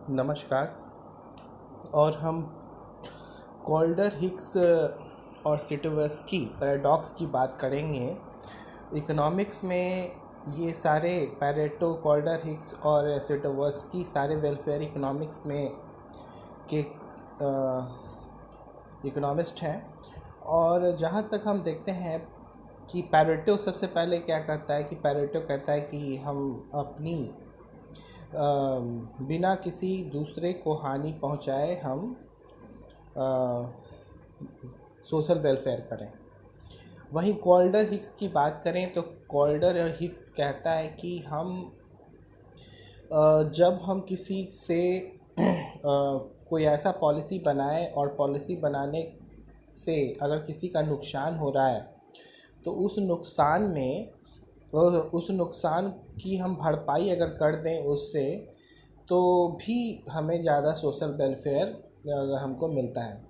नमस्कार। और हम कॉल्डर हिक्स और सिटोवस्की पैराडॉक्स की बात करेंगे। इकोनॉमिक्स में ये सारे पैरेटो, कॉल्डर हिक्स और सिटोवस्की सारे वेलफेयर इकोनॉमिक्स में के इकोनॉमिस्ट हैं। और जहाँ तक हम देखते हैं कि पैरेटो सबसे पहले क्या कहता है कि पैरेटो कहता है कि हम अपनी बिना किसी दूसरे को हानि पहुंचाए हम सोशल वेलफेयर करें। वहीं कॉल्डर हिक्स की बात करें तो कॉल्डर और हिक्स कहता है कि हम जब हम किसी से कोई ऐसा पॉलिसी बनाएं और पॉलिसी बनाने से अगर किसी का नुकसान हो रहा है तो उस नुकसान की हम भरपाई अगर कर दें उससे, तो भी हमें ज़्यादा सोशल वेलफेयर हमको मिलता है।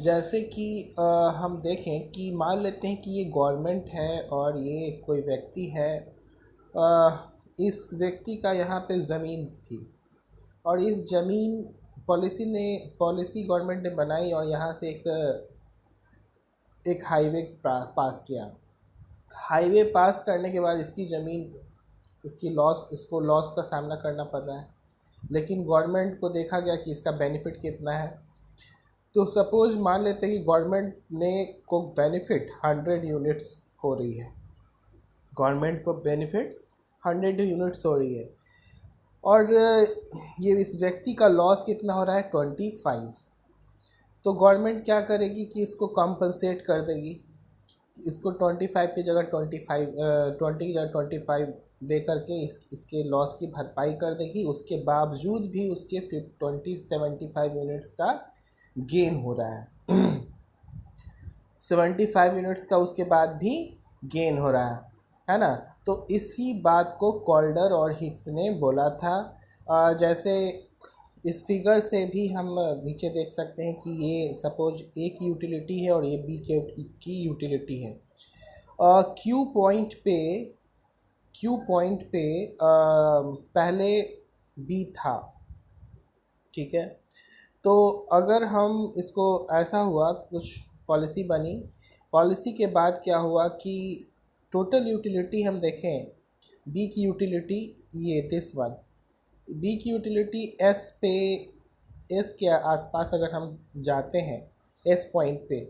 जैसे कि हम देखें कि मान लेते हैं कि ये गवर्नमेंट है और ये कोई व्यक्ति है। इस व्यक्ति का यहाँ पे ज़मीन थी और इस ज़मीन पॉलिसी गवर्नमेंट ने बनाई और यहाँ से एक हाईवे पास किया। हाईवे पास करने के बाद इसकी ज़मीन इसको लॉस का सामना करना पड़ रहा है, लेकिन गवर्नमेंट को देखा गया कि इसका बेनिफिट कितना है। तो सपोज मान लेते हैं कि गवर्नमेंट ने को बेनिफिट 100 यूनिट्स हो रही है, गवर्नमेंट को बेनिफिट्स 100 यूनिट्स हो रही है और ये इस व्यक्ति का लॉस कितना हो रहा है 25। तो गवर्नमेंट क्या करेगी कि इसको कॉम्पनसेट कर देगी, इसको 25 की जगह 20 की जगह 25 दे करके इसके लॉस की भरपाई कर देगी। उसके बावजूद भी उसके 75 यूनिट्स का गेन हो रहा है 75 यूनिट्स का उसके बाद भी गेन हो रहा है ना। तो इसी बात को कॉल्डर और हिक्स ने बोला था। जैसे इस फिगर से भी हम नीचे देख सकते हैं कि ये सपोज ए की यूटिलिटी है और ये बी की यूटिलिटी है। क्यू पॉइंट पे पहले बी था, ठीक है। तो अगर हम इसको ऐसा हुआ, कुछ पॉलिसी बनी, पॉलिसी के बाद क्या हुआ कि टोटल यूटिलिटी हम देखें, बी की यूटिलिटी ये दिस वन, बी की यूटिलिटी एस के आसपास अगर हम जाते हैं एस पॉइंट पे,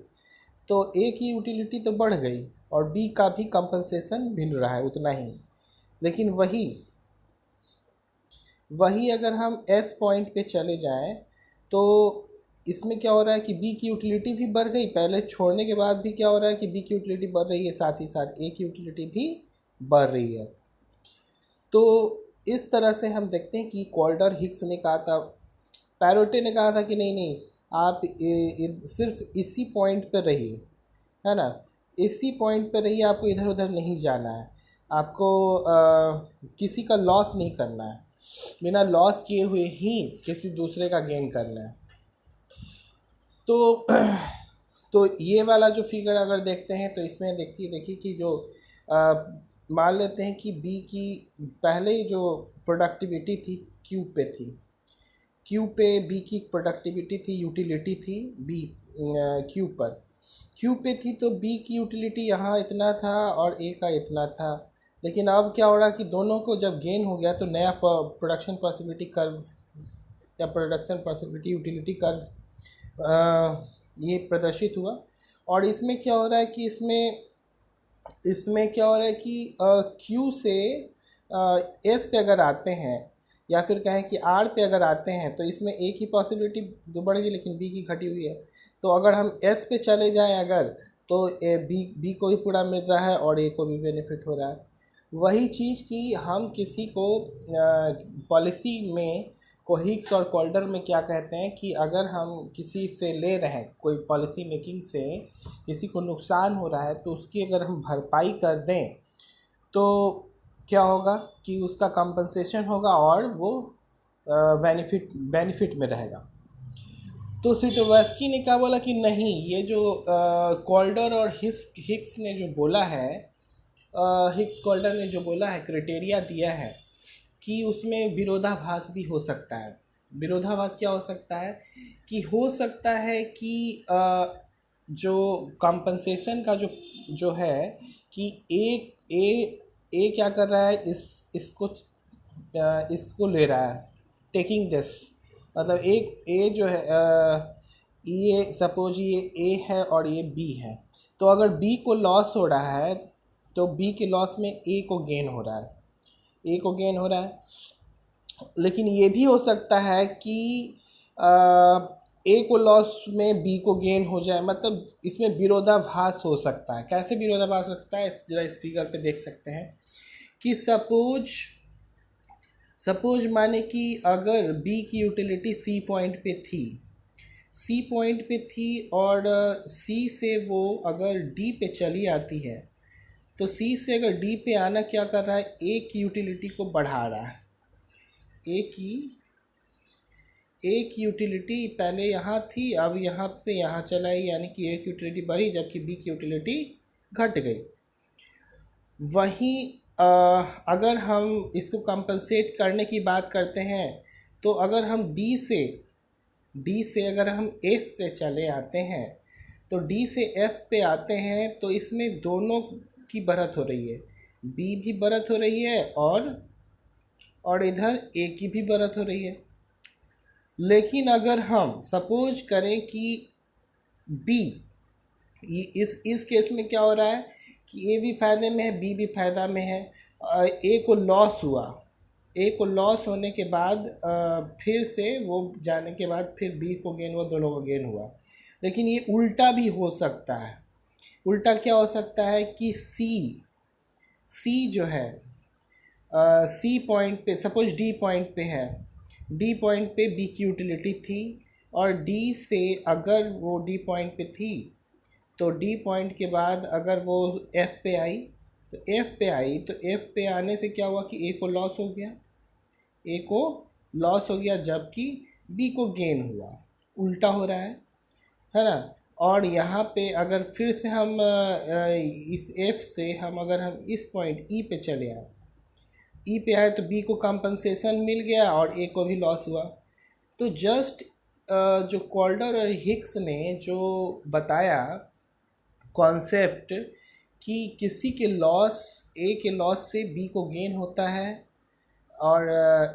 तो ए की यूटिलिटी तो बढ़ गई और बी का भी कंपनसेशन मिल रहा है उतना ही। लेकिन वही अगर हम एस पॉइंट पे चले जाएं तो इसमें क्या हो रहा है कि बी की यूटिलिटी भी बढ़ गई, पहले छोड़ने के बाद भी क्या हो रहा है कि बी की यूटिलिटी बढ़ रही है, साथ ही साथ ए की यूटिलिटी भी बढ़ रही है। तो इस तरह से हम देखते हैं कि कॉल्डर हिक्स ने कहा था, पैरेटो ने कहा था कि नहीं आप सिर्फ इसी पॉइंट पर रहिए, है ना, इसी पॉइंट पर रहिए, आपको इधर उधर नहीं जाना है, आपको किसी का लॉस नहीं करना है, बिना लॉस किए हुए ही किसी दूसरे का गेन करना है। तो ये वाला जो फिगर अगर देखते हैं तो इसमें देखिए कि जो मान लेते हैं कि बी की पहले जो प्रोडक्टिविटी थी क्यू पे बी की प्रोडक्टिविटी थी, यूटिलिटी थी बी क्यू पे थी, तो बी की यूटिलिटी यहाँ इतना था और ए का इतना था। लेकिन अब क्या हो रहा है कि दोनों को जब गेन हो गया तो नया प्रोडक्शन पॉसिबिलिटी कर्व या प्रोडक्शन पॉसिबिलिटी यूटिलिटी कर्व ये प्रदर्शित हुआ। और इसमें क्या हो रहा है कि इसमें क्या हो रहा है कि क्यू से एस पे अगर आते हैं या फिर कहें कि आर पे अगर आते हैं तो इसमें ए की पॉसिबिलिटी तो बढ़ गई लेकिन बी की घटी हुई है। तो अगर हम एस पे चले जाएं अगर, तो बी को ही पूरा मिल रहा है और ए को भी बेनिफिट हो रहा है। वही चीज़ कि हम किसी को पॉलिसी में को हिक्स और कॉल्डर में क्या कहते हैं कि अगर हम किसी से ले रहे हैं, कोई पॉलिसी मेकिंग से किसी को नुकसान हो रहा है तो उसकी अगर हम भरपाई कर दें तो क्या होगा कि उसका कंपनसेशन होगा और वो बेनिफिट में रहेगा। तो सिटोवस्की ने क्या बोला कि नहीं, ये जो कॉल्डर और हिक्स ने जो बोला है, हिक्स कॉल्डर ने जो बोला है, क्राइटेरिया दिया है कि उसमें विरोधाभास भी हो सकता है। विरोधाभास क्या हो सकता है कि हो सकता है कि जो कॉम्पनसेशन का जो है कि ए क्या कर रहा है, इसको ले रहा है, टेकिंग दिस, मतलब एक ए जो है ये सपोज ये ए है और ये बी है, तो अगर बी को लॉस हो रहा है तो बी के लॉस में ए को गेन हो रहा है, ए को गेन हो रहा है। लेकिन ये भी हो सकता है कि ए को लॉस में बी को गेन हो जाए, मतलब इसमें विरोधाभास हो सकता है। कैसे विरोधाभास हो सकता है, जरा इस फिगर पे देख सकते हैं कि सपोज माने कि अगर बी की यूटिलिटी सी पॉइंट पे थी, सी पॉइंट पे थी और सी से वो अगर डी पे चली आती है, तो सी से अगर डी पे आना क्या कर रहा है, ए की यूटिलिटी को बढ़ा रहा है। ए की यूटिलिटी पहले यहाँ थी, अब यहाँ से यहाँ चलाई, यानी कि ए की यूटिलिटी बढ़ी जबकि बी की यूटिलिटी घट गई। वहीं अगर हम इसको कंपनसेट करने की बात करते हैं, तो अगर हम डी से अगर हम एफ पे चले आते हैं, तो डी से एफ पे आते हैं तो इसमें दोनों की बढ़त हो रही है, बी भी बढ़त हो रही है और इधर ए की भी बढ़त हो रही है। लेकिन अगर हम सपोज करें कि बी, इस केस में क्या हो रहा है कि ए भी फ़ायदे में है, बी भी फ़ायदा में है। ए को लॉस हुआ, ए को लॉस होने के बाद फिर से वो जाने के बाद फिर बी को गेन हुआ, दोनों को गेन हुआ। लेकिन ये उल्टा भी हो सकता है। उल्टा क्या हो सकता है कि सी जो है सी पॉइंट पे, सपोज डी पॉइंट पे है, डी पॉइंट पे बी की यूटिलिटी थी और डी से अगर वो डी पॉइंट पे थी, तो डी पॉइंट के बाद अगर वो एफ पे आई, तो एफ पे आने से क्या हुआ कि ए को लॉस हो गया, जबकि बी को गेन हुआ। उल्टा हो रहा है ना। और यहाँ पे अगर फिर से हम इस एफ से अगर हम इस पॉइंट ई पे चले आए, ई पे आए तो बी को कंपनसेशन मिल गया और ए को भी लॉस हुआ। तो जस्ट जो कॉल्डर और हिक्स ने जो बताया कॉन्सेप्ट कि किसी के लॉस, ए के लॉस से बी को गेन होता है और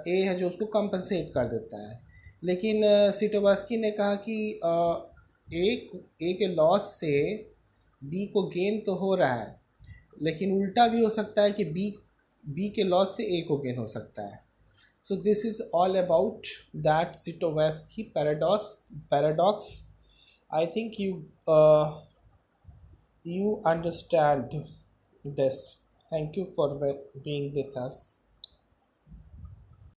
ए है जो उसको कंपनसेट कर देता है। लेकिन सिटोबास्की ने कहा कि ए के लॉस से बी को गेन तो हो रहा है, लेकिन उल्टा भी हो सकता है कि बी के लॉस से ए को गेन हो सकता है। So this is all about that Sitobaski paradox. I think you understand this. Thank you for being with us.